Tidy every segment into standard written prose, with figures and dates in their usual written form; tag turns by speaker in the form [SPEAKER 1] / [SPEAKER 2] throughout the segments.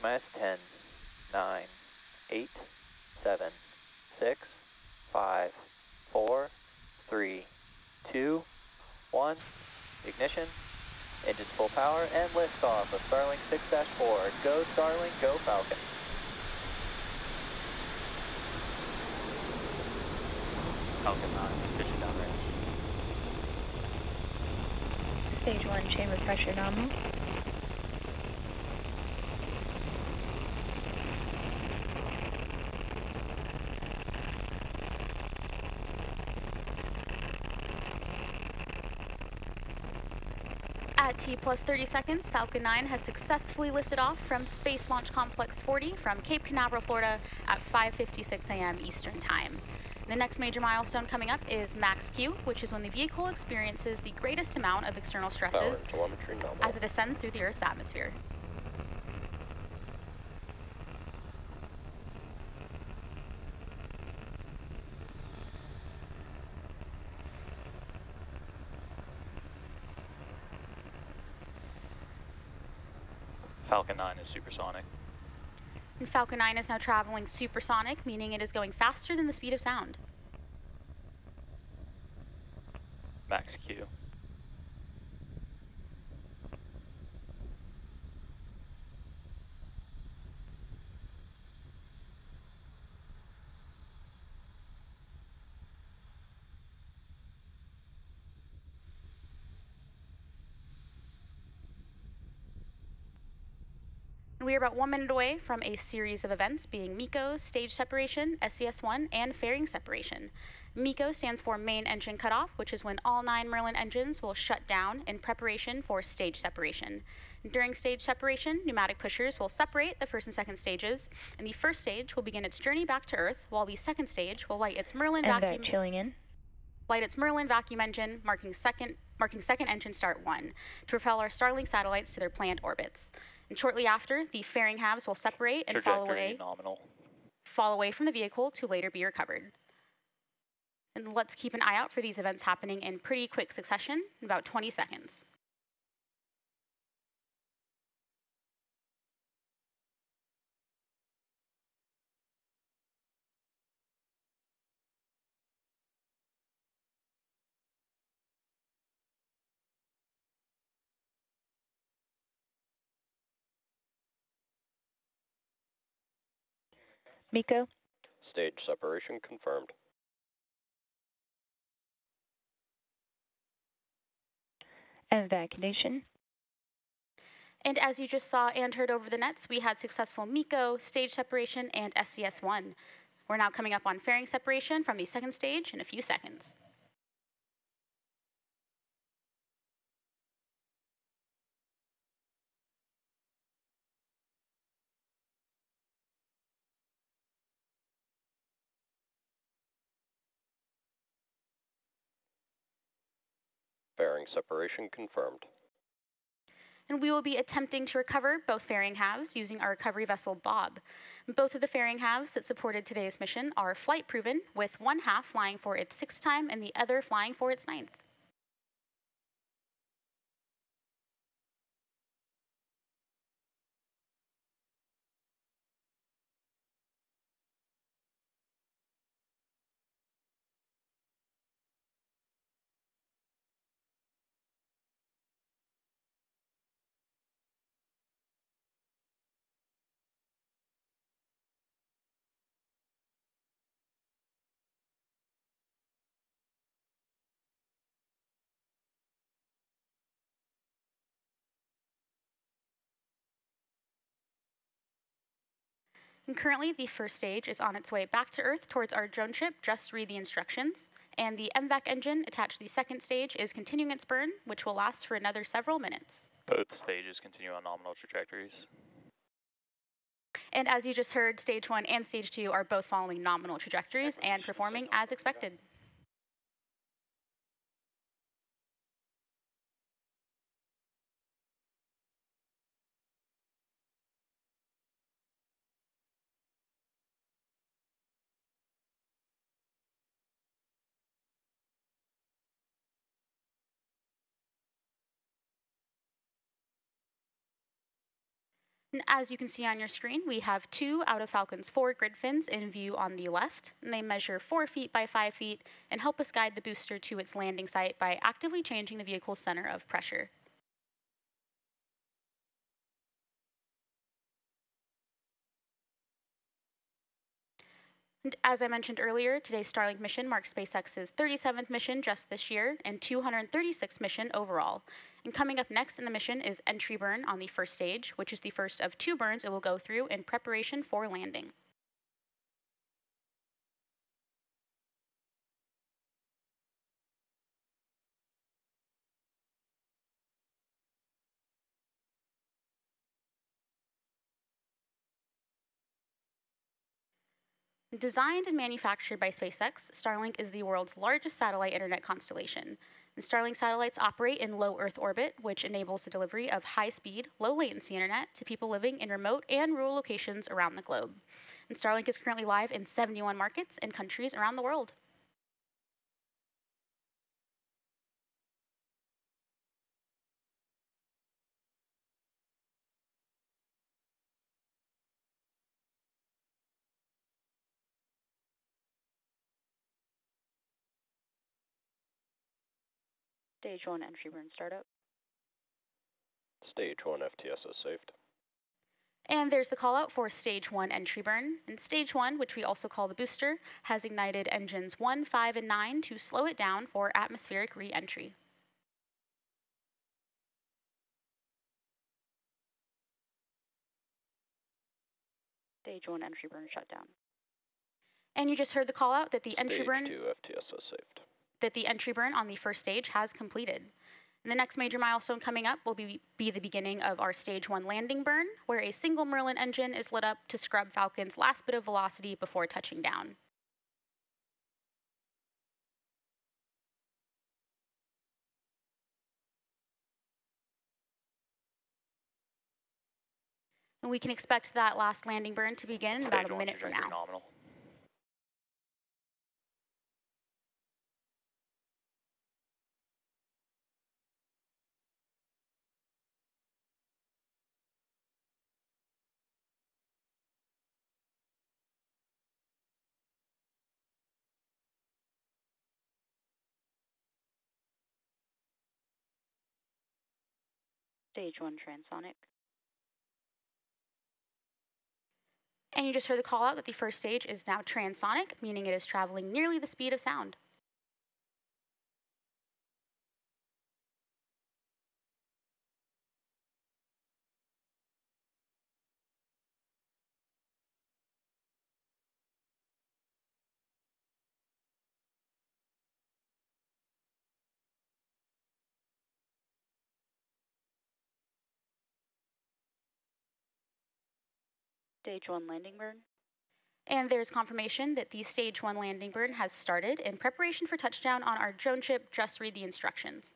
[SPEAKER 1] Minus 10, 9, 8, 7, 6, 5, 4, 3, 2, 1. Ignition. Engines full power and liftoff of Starlink 6-4. Go Starlink, go Falcon. Falcon 9, pitching down range.
[SPEAKER 2] Stage 1, chamber pressure nominal.
[SPEAKER 3] At T plus 30 seconds, Falcon 9 has successfully lifted off from Space Launch Complex 40 from Cape Canaveral, Florida at 5:56 a.m. Eastern Time. The next major milestone coming up is max Q, which is when the vehicle experiences the greatest amount of external stresses as it ascends through the Earth's atmosphere.
[SPEAKER 1] Falcon 9 is supersonic.
[SPEAKER 3] And Falcon 9 is now traveling supersonic, meaning it is going faster than the speed of sound.
[SPEAKER 1] Max Q.
[SPEAKER 3] We are about 1 minute away from a series of events being MECO, stage separation, SES1, and fairing separation. MECO stands for main engine cutoff, which is when all 9 Merlin engines will shut down in preparation for stage separation. During stage separation, pneumatic pushers will separate the first and second stages, and the first stage will begin its journey back to Earth, while the second stage will light its Merlin vacuum engine, marking second engine start 1, to propel our Starlink satellites to their planned orbits. And shortly after, the fairing halves will separate and fall away from the vehicle to later be recovered. And let's keep an eye out for these events happening in pretty quick succession, in about 20 seconds.
[SPEAKER 2] MECO.
[SPEAKER 4] Stage separation confirmed.
[SPEAKER 2] And vaccination.
[SPEAKER 3] And as you just saw and heard over the nets, we had successful MECO, stage separation, and SES1. We're now coming up on fairing separation from the second stage in a few seconds.
[SPEAKER 4] Fairing separation confirmed.
[SPEAKER 3] And we will be attempting to recover both fairing halves using our recovery vessel Bob. Both of the fairing halves that supported today's mission are flight proven, with one half flying for its 6th time and the other flying for its 9th. And currently, the first stage is on its way back to Earth towards our drone ship, Just Read the Instructions. And the MVAC engine attached to the second stage is continuing its burn, which will last for another several minutes.
[SPEAKER 1] Both stages continue on nominal trajectories.
[SPEAKER 3] And as you just heard, stage 1 and stage 2 are both following nominal trajectories and performing as expected. And as you can see on your screen, we have 2 out of Falcon's 4 grid fins in view on the left, and they measure 4 feet by 5 feet and help us guide the booster to its landing site by actively changing the vehicle's center of pressure. And as I mentioned earlier, today's Starlink mission marks SpaceX's 37th mission just this year and 236th mission overall. And coming up next in the mission is entry burn on the first stage, which is the first of 2 burns it will go through in preparation for landing. Designed and manufactured by SpaceX, Starlink is the world's largest satellite internet constellation. And Starlink satellites operate in low Earth orbit, which enables the delivery of high-speed, low-latency internet to people living in remote and rural locations around the globe. And Starlink is currently live in 71 markets and countries around the world.
[SPEAKER 2] Stage 1 entry burn startup.
[SPEAKER 4] Stage 1 FTSS saved.
[SPEAKER 3] And there's the call out for Stage 1 entry burn. And Stage 1, which we also call the booster, has ignited engines 1, 5, and 9 to slow it down for atmospheric re-entry.
[SPEAKER 2] Stage 1 entry burn shut down.
[SPEAKER 3] And you just heard the call out that the entry
[SPEAKER 4] Stage
[SPEAKER 3] burn
[SPEAKER 4] 2 FTSS saved.
[SPEAKER 3] that the entry burn on the first stage has completed. And the next major milestone coming up will be the beginning of our Stage 1 landing burn, where a single Merlin engine is lit up to scrub Falcon's last bit of velocity before touching down. And we can expect that last landing burn to begin in about a minute from now.
[SPEAKER 1] Nominal.
[SPEAKER 2] Stage 1 transonic.
[SPEAKER 3] And you just heard the call out that the first stage is now transonic, meaning it is traveling nearly the speed of sound.
[SPEAKER 2] Stage 1 landing burn.
[SPEAKER 3] And there's confirmation that the Stage 1 landing burn has started in preparation for touchdown on our drone ship. Just read the instructions.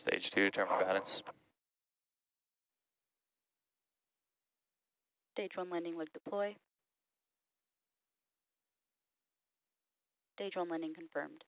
[SPEAKER 1] Stage 2 terminal guidance.
[SPEAKER 2] Stage 1 landing leg deploy. Stage 1 landing confirmed.